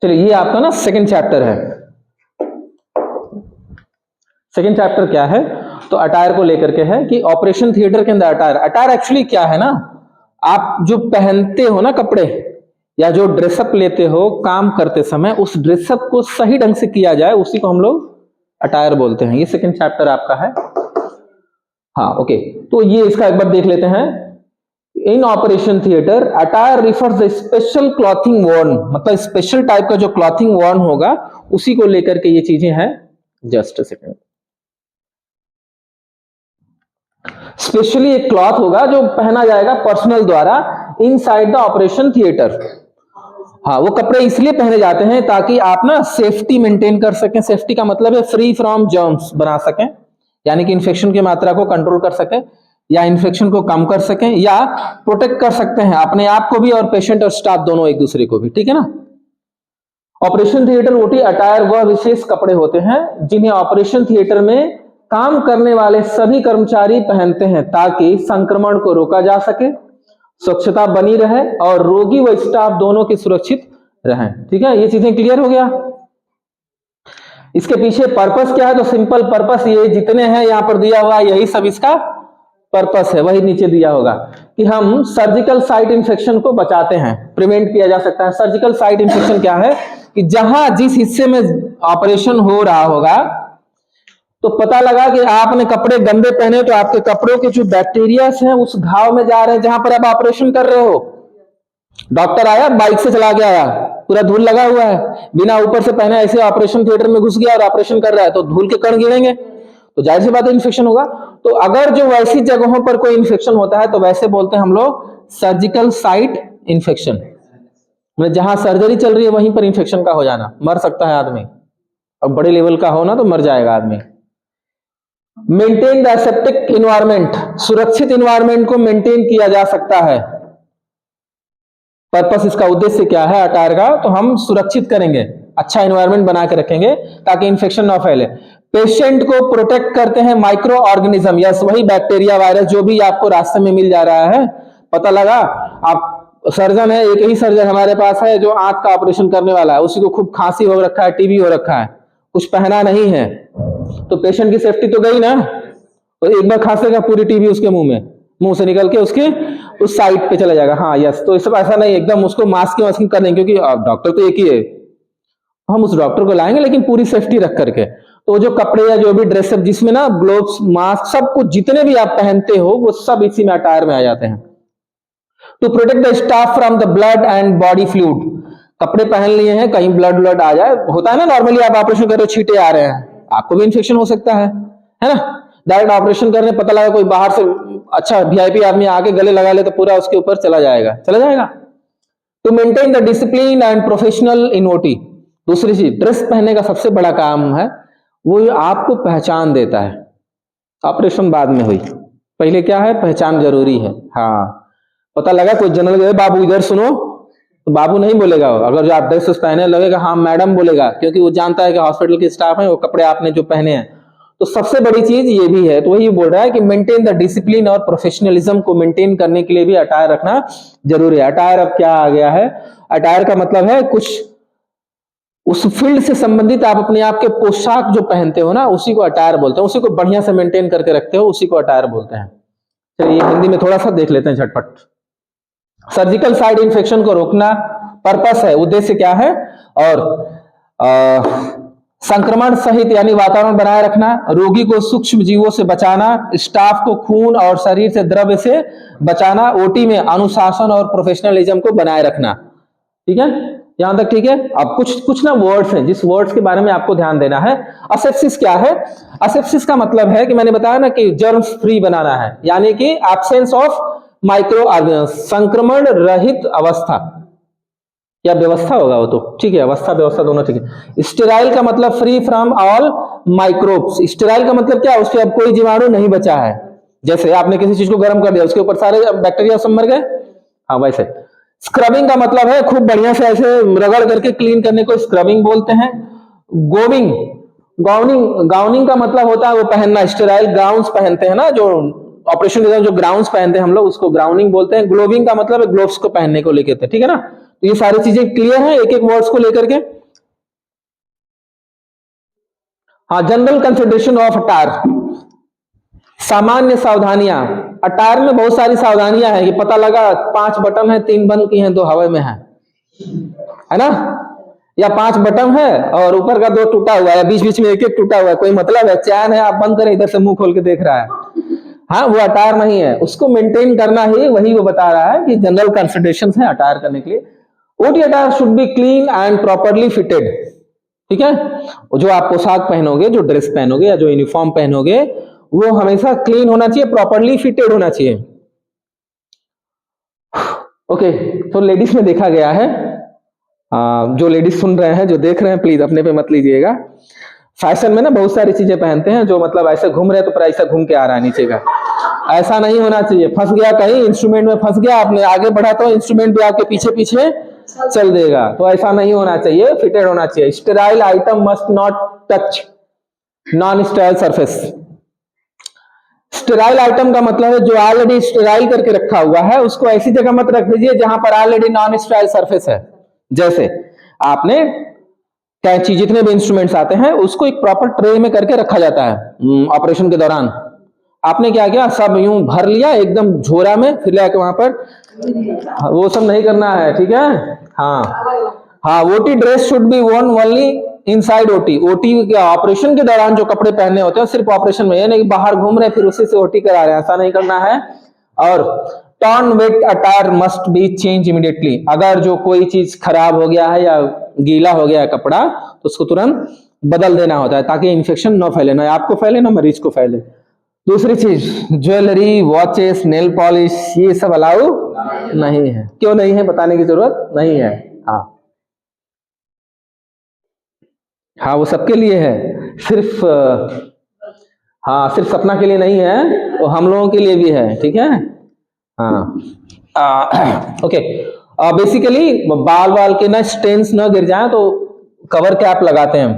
चलिए ये आपका ना सेकंड चैप्टर है। सेकंड चैप्टर क्या है, तो अटायर को लेकर के है कि ऑपरेशन थिएटर के अंदर अटायर, अटायर एक्चुअली क्या है ना, आप जो पहनते हो ना कपड़े या जो ड्रेसअप लेते हो काम करते समय, उस ड्रेसअप को सही ढंग से किया जाए, उसी को हम लोग अटायर बोलते हैं। ये सेकंड चैप्टर आपका है। हाँ ओके, तो ये इसका एक बार देख लेते हैं। In operation theatre attire refers the special clothing worn, मतलब स्पेशल टाइप का जो क्लॉथिंग वर्न होगा उसी को लेकर के ये चीजें हैं। Just a second. स्पेशली एक क्लॉथ होगा जो पहना जाएगा पर्सनल द्वारा इनसाइड द ऑपरेशन थिएटर। हाँ, वो कपड़े इसलिए पहने जाते हैं ताकि आप ना सेफ्टी मेंटेन कर सकें। सेफ्टी का मतलब है फ्री फ्रॉम जर्म्स बना सकें, यानी कि इन्फेक्शन की मात्रा को कंट्रोल कर सकें या इन्फेक्शन को कम कर सकें, या प्रोटेक्ट कर सकते हैं अपने आप को भी और पेशेंट और स्टाफ दोनों एक दूसरे को भी, ठीक है ना। ऑपरेशन थिएटर ओटी अटायर वह विशेष कपड़े होते हैं जिन्हें ऑपरेशन थिएटर में काम करने वाले सभी कर्मचारी पहनते हैं ताकि संक्रमण को रोका जा सके, स्वच्छता बनी रहे और रोगी व स्टाफ दोनों की सुरक्षित रहें। ठीक है, ये चीजें क्लियर हो गया। इसके पीछे पर्पस क्या है, तो सिंपल पर्पस ये जितने हैं यहां पर दिया हुआ यही सब इसका पर्पस है, वही नीचे दिया होगा कि हम सर्जिकल साइट इंफेक्शन को बचाते हैं, प्रिवेंट किया जा सकता है। सर्जिकल साइट इंफेक्शन क्या है कि जहां जिस हिस्से में ऑपरेशन हो रहा होगा, तो पता लगा कि आपने कपड़े गंदे पहने तो आपके कपड़ों के जो बैक्टीरिया हैं उस घाव में जा रहे हैं जहां पर आप ऑपरेशन कर रहे हो। डॉक्टर आया बाइक से चला के आया, पूरा धूल लगा हुआ है, बिना ऊपर से पहने ऐसे ऑपरेशन थिएटर में घुस गया और ऑपरेशन कर रहा है, तो धूल के कण गिरेंगे तो जाहिर सी बात है इन्फेक्शन होगा। तो अगर जो वैसी जगहों पर कोई इन्फेक्शन होता है तो वैसे बोलते हैं हम लोग सर्जिकल साइट इन्फेक्शन, मतलब जहां सर्जरी चल रही है वहीं पर इन्फेक्शन का हो जाना, मर सकता है आदमी, और बड़े लेवल का हो ना तो मर जाएगा आदमी। मेंटेन द एसेप्टिक इन्वायरमेंट, सुरक्षित इन्वायरमेंट को मेंटेन किया जा सकता है। पर्पस इसका उद्देश्य क्या है अटायर का, तो हम सुरक्षित करेंगे, अच्छा इन्वायरमेंट बना के रखेंगे ताकि इन्फेक्शन ना फैले। पेशेंट को प्रोटेक्ट करते हैं माइक्रो ऑर्गेनिज्म, यस वही बैक्टीरिया वायरस जो भी आपको रास्ते में मिल जा रहा है। पता लगा आप सर्जन है, एक ही सर्जन हमारे पास है जो आंख का ऑपरेशन करने वाला है, उसी को खूब खांसी हो रखा है, टीबी हो रखा है, कुछ पहना नहीं है, तो पेशेंट की सेफ्टी तो गई ना। तो एक बार खांसेगा पूरी टीबी उसके मुंह से निकल के उसके उस साइड पे चला जाएगा। हाँ यस, तो सब ऐसा नहीं एकदम उसको मास्किंग कर देंगे, क्योंकि डॉक्टर तो एक ही है, हम उस डॉक्टर को लाएंगे लेकिन पूरी सेफ्टी रख करके। तो जो कपड़े या जो भी ड्रेसअप जिसमें ना ग्लोव्स मास्क सब कुछ जितने भी आप पहनते हो वो सब इसी में अटायर में आ जाते हैं। To protect the staff from the blood and body fluid, कपड़े पहन लिए हैं कहीं ब्लड आ जाए, होता है ना नॉर्मली आप ऑपरेशन कर रहे हो छींटे आ रहे हैं, आपको भी इन्फेक्शन हो सकता है ना। डायरेक्ट ऑपरेशन करने पता लगा कोई बाहर से अच्छा वीआईपी आदमी आके गले लगा ले तो पूरा उसके ऊपर चला जाएगा। To maintain the discipline and professional in OT, दूसरी चीज ड्रेस पहनने का सबसे बड़ा काम है वो आपको पहचान देता है। ऑपरेशन बाद में हुई, पहले क्या है पहचान जरूरी है। हाँ, पता लगा कोई जनरल गए बाबू इधर सुनो, तो बाबू नहीं बोलेगा, अगर जो आप ड्रेस पहने लगेगा हाँ मैडम बोलेगा, क्योंकि वो जानता है कि हॉस्पिटल के स्टाफ है, वो कपड़े आपने जो पहने हैं। तो सबसे बड़ी चीज ये भी है, तो वही बोल रहा है कि मेंटेन द डिसिप्लिन और प्रोफेशनलिज्म को मेंटेन करने के लिए भी अटायर रखना जरूरी है। अटायर अब क्या आ गया है, अटायर का मतलब है कुछ उस फील्ड से संबंधित आप अपने आप के पोशाक जो पहनते हो ना उसी को अटायर बोलते हैं, उसी को बढ़िया से मेंटेन करके रखते हो उसी को अटायर बोलते हैं। चलिए हिंदी में थोड़ा सा देख लेते हैं झटपट। सर्जिकल साइट इंफेक्शन को रोकना पर्पस है, उद्देश्य क्या है, और संक्रमण सहित यानी वातावरण बनाए रखना, रोगी को सूक्ष्म जीवों से बचाना, स्टाफ को खून और शरीर से द्रव्य से बचाना, ओटी में अनुशासन और प्रोफेशनलिज्म को बनाए रखना। ठीक है, यहां तक ठीक है। अब कुछ ना वर्ड्स हैं जिस वर्ड्स के बारे में आपको ध्यान देना है। असेप्सिस क्या है, असेप्सिस का मतलब है कि मैंने बताया ना कि जर्म्स फ्री बनाना है, यानी कि एब्सेंस ऑफ माइक्रो ऑर्गेनिज्म, संक्रमण रहित अवस्था या व्यवस्था होगा वो तो ठीक है, अवस्था व्यवस्था दोनों ठीक है। स्टेराइल का मतलब free from all microbes, sterile का मतलब क्या, उसके अब कोई जीवाणु नहीं बचा है। जैसे आपने किसी चीज को गर्म कर दिया उसके ऊपर सारे बैक्टीरिया सब मर गए, हाँ वैसे। स्क्रबिंग का मतलब है खूब बढ़िया से ऐसे रगड़ करके क्लीन करने को स्क्रबिंग बोलते हैं। गोविंग गाउनिंग का मतलब होता है वो पहनना, स्टेराइल गाउन्स पहनते हैं ना जो ऑपरेशन के दौरान जो ग्राउंड्स पहनते हैं हम लोग उसको ग्राउनिंग बोलते हैं। ग्लोविंग का मतलब ग्लोव्स को पहनने को लेके थे, ठीक है ना। ये सारी चीजें क्लियर हैं एक एक वर्ड्स को लेकर के? हाँ, जनरल कंसिडरेशन ऑफ अटायर, सामान्य सावधानियां। अटायर में बहुत सारी सावधानियां हैं कि पता लगा 5 बटन है, 3 बंद की हैं, 2 हवा में है ना? या 5 बटन है और ऊपर का 2 टूटा हुआ है, बीच बीच में एक एक टूटा हुआ है, कोई मतलब है? चैन है, आप बंद करें, इधर से मुंह खोल के देख रहा है। हाँ, वो अटायर नहीं है, उसको मेंटेन करना ही वही वो बता रहा है कि जनरल कंसिडरेशंस है अटायर करने के लिए। OT attire should be clean and properly fitted, ठीक है? जो आप पोशाक पहनोगे, जो ड्रेस पहनोगे या जो यूनिफॉर्म पहनोगे, वो हमेशा क्लीन होना चाहिए, प्रॉपरली फिटेड होना चाहिए। ओके, तो लेडीज में देखा गया है, जो लेडीज सुन रहे हैं, जो देख रहे हैं, प्लीज अपने पे मत लीजिएगा। फैशन में ना बहुत सारी चीजें पहनते हैं जो मतलब ऐसे घूम रहे तो पूरा ऐसा घूम के आ रहा है नीचे का, ऐसा नहीं होना चाहिए। फंस गया कहीं इंस्ट्रूमेंट में, फंस गया, आपने आगे बढ़ा तो इंस्ट्रूमेंट भी आपके पीछे पीछे चल देगा, तो ऐसा नहीं होना चाहिए, फिटेड होना चाहिए। Sterile item must not touch non sterile surface. Sterile item का मतलब है जो ऑलरेडी स्टेराइल करके रखा हुआ है, उसको ऐसी जगह मत रख दीजिए जहां पर ऑलरेडी नॉन स्टेराइल सरफेस है। जैसे आपने कैंची, जितने भी इंस्ट्रूमेंट्स आते हैं, उसको एक प्रॉपर ट्रे में करके रखा जाता है ऑपरेशन के दौरान। आपने क्या किया, सब यूं भर लिया एकदम झोरा में, फिर लाके वहां पर, वो सब नहीं करना है, ठीक है? हाँ, OT dress should be worn only inside OT. OT के ऑपरेशन के दौरान जो कपड़े पहनने होते हैं सिर्फ ऑपरेशन में, ये नहीं बाहर घूम रहे फिर उसी से ओटी करा रहे हैं, ऐसा नहीं करना है। और torn wet attire must be change immediately. अगर जो कोई चीज खराब हो गया है या गीला हो गया है कपड़ा, तो उसको तुरंत बदल देना होता है ताकि इन्फेक्शन ना फैले, ना आपको फैले ना मरीज को फैले। दूसरी चीज, ज्वेलरी, वॉचेस, नेल पॉलिश, ये सब अलाउ नहीं है। क्यों नहीं है बताने की जरूरत नहीं है। हाँ, वो सबके लिए है, सिर्फ सिर्फ सपना के लिए नहीं है, वो हम लोगों के लिए भी है, ठीक है? ओके, बेसिकली बाल के ना स्टेन्स ना गिर जाए तो कवर कैप लगाते हैं,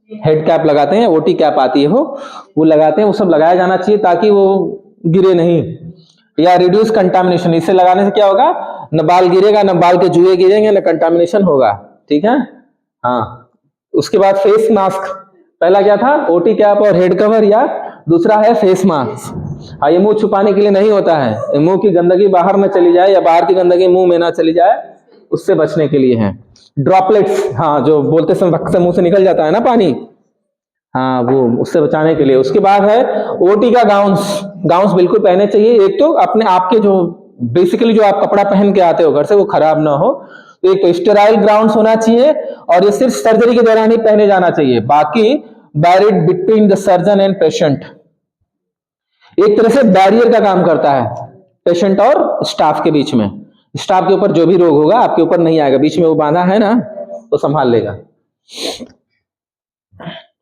हेड कैप लगाते हैं, ओटी कैप आती है वो लगाते हैं, वो सब लगाया जाना चाहिए ताकि वो गिरे नहीं, या रिड्यूस कंटामिनेशन। इससे लगाने से क्या होगा, न बाल गिरेगा, न बाल के जुए गिरेंगे, न कंटामिनेशन होगा, ठीक है? उसके बाद फेस मास्क, पहला क्या था, ओटी कैप और हेड कवर, या दूसरा है फेस मास्क। ये मुंह छुपाने के लिए नहीं होता है, मुंह की गंदगी बाहर न चली जाए या बाहर की गंदगी मुंह में ना चली जाए, उससे बचने के लिए है। ड्रॉपलेट्स, जो बोलते समय वक्त से मुंह से निकल जाता है ना पानी, वो उससे बचाने के लिए। उसके बाद है ओटी का गाउन्स बिल्कुल पहने चाहिए। एक तो अपने आपके जो बेसिकली जो आप कपड़ा पहन के आते हो घर से, वो खराब ना हो, तो एक तो स्टेराइल ग्राउंड्स होना चाहिए, और ये सिर्फ सर्जरी के दौरान ही पहने जाना चाहिए, बाकी buried between the surgeon and patient. एक तरह से बैरियर का काम करता है पेशेंट और स्टाफ के बीच में। स्टाफ के ऊपर जो भी रोग होगा आपके ऊपर नहीं आएगा, बीच में वो बांधा है ना, तो संभाल लेगा।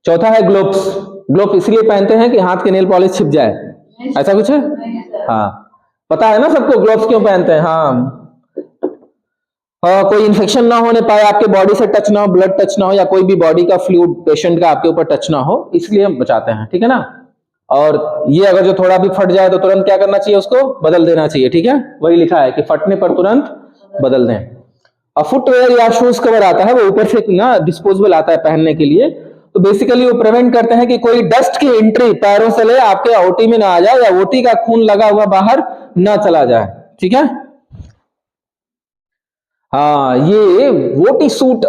चौथा है ग्लोव्स। ग्लोव इसलिए पहनते हैं कि हाथ के नेल पॉलिश छिप जाए, ऐसा कुछ है? पता है ना सबको ग्लोव्स क्यों पहनते हैं? कोई इन्फेक्शन ना होने पाए, आपके बॉडी से टच ना हो, ब्लड टच ना हो, या कोई भी बॉडी का फ्लूइड पेशेंट का आपके ऊपर टच ना हो, इसलिए हम बचाते हैं, ठीक है ना? और ये अगर जो थोड़ा भी फट जाए तो तुरंत क्या करना चाहिए, उसको बदल देना चाहिए, ठीक है? वही लिखा है कि फटने पर तुरंत बदल दें। और फुटवेयर या शूज कवर आता है, वो ऊपर से ना डिस्पोजेबल आता है पहनने के लिए, तो बेसिकली वो प्रिवेंट करते हैं कि कोई डस्ट की एंट्री पैरों से ले आपके ओटी में ना आ जाए, या ओटी का खून लगा हुआ बाहर ना चला जाए, ठीक है? ये ओटी सूट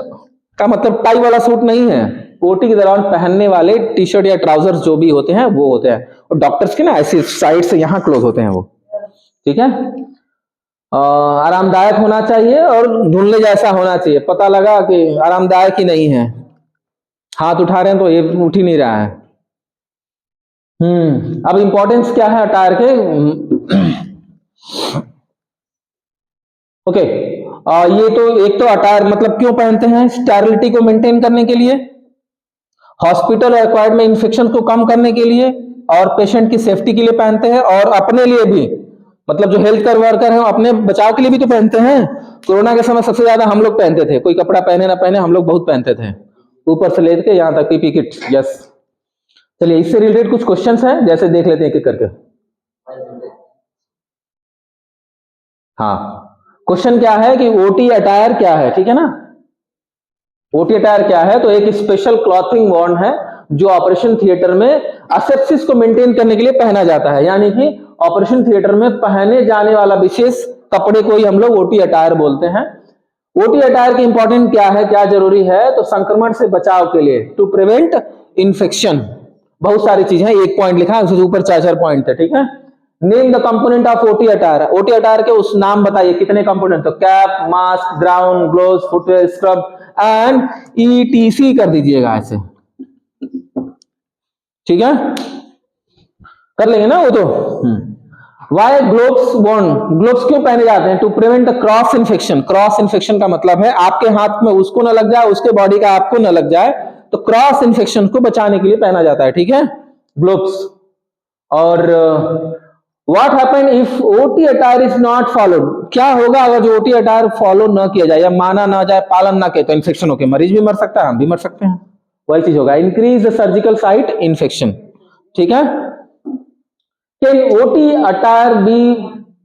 का मतलब टाई वाला सूट नहीं है, ओटी के दौरान पहनने वाले टी शर्ट या ट्राउजर्स जो भी होते हैं वो होते हैं, और डॉक्टर्स के ना ऐसे साइड से यहां क्लोज होते हैं वो, ठीक है? आरामदायक होना चाहिए और धुलने जैसा होना चाहिए। पता लगा कि आरामदायक ही नहीं है, हाथ उठा रहे हैं तो ये उठ ही नहीं रहा है। अब इंपॉर्टेंस क्या है अटायर के? ओके, ये तो एक तो अटायर मतलब क्यों पहनते हैं, स्टेरिलिटी को मेंटेन करने के लिए, हॉस्पिटल और एक्वायर्ड में इंफेक्शन को कम करने के लिए, और पेशेंट की सेफ्टी के लिए पहनते हैं, और अपने लिए भी, मतलब जो हेल्थ केयर वर्कर हैं अपने बचाव के लिए भी तो पहनते हैं। कोरोना के समय सबसे ज्यादा हम लोग पहनते थे, कोई कपड़ा पहने ना पहने हम लोग बहुत पहनते थे, ऊपर से लेकर यहां तक पीपी किट। यस, चलिए इससे रिलेटेड कुछ क्वेश्चंस हैं, जैसे देख लेते हैं एक एक करके। क्वेश्चन क्या है कि ओटी अटायर क्या है, ठीक है ना। ओटी अटायर क्या है, तो एक स्पेशल क्लॉथिंग वॉर्न है जो ऑपरेशन थिएटर में असेप्सिस को मेंटेन करने के लिए पहना जाता है, यानी कि ऑपरेशन थिएटर में पहने जाने वाला विशेष कपड़े को ही हम लोग ओटी अटायर बोलते हैं। ओटी अटायर की इंपॉर्टेंट क्या है, क्या जरूरी है, तो संक्रमण से बचाव के लिए, टू प्रिवेंट इन्फेक्शन। बहुत सारी चीजें हैं, एक पॉइंट लिखा है, उसके ऊपर 4 पॉइंट है, ठीक है। Name the component of OT attire. OT attire के उस नाम बताइए, कितने कंपोनेंट, तो cap, mask, ground, gloves, footwear, scrub and etc कर दीजिएगा ऐसे, ठीक है, कर लेंगे ना वो तो। वाई ग्लोव्स वॉर्न, ग्लोव्स क्यों पहने जाते हैं, to prevent cross infection. Cross infection का मतलब है आपके हाथ में उसको ना लग जाए, उसके बॉडी का आपको ना लग जाए, तो क्रॉस इन्फेक्शन को बचाने के लिए पहना जाता है, ठीक है, ग्लोव्स। और what happen if OT attire is not followed, क्या होगा अगर जो ओटी अटायर फॉलो न किया जाए या माना ना जाए, पालन ना किया, तो इन्फेक्शन होकर मरीज भी मर सकता है, हम भी मर सकते हैं, वही चीज होगा, increase the surgical site infection, ठीक है। Can OT attire be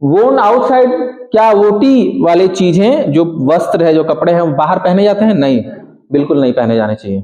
worn outside, क्या ओटी वाले चीजें जो वस्त्र है, जो कपड़े हैं, बाहर पहने जाते हैं, नहीं, बिल्कुल नहीं पहने जाने चाहिए।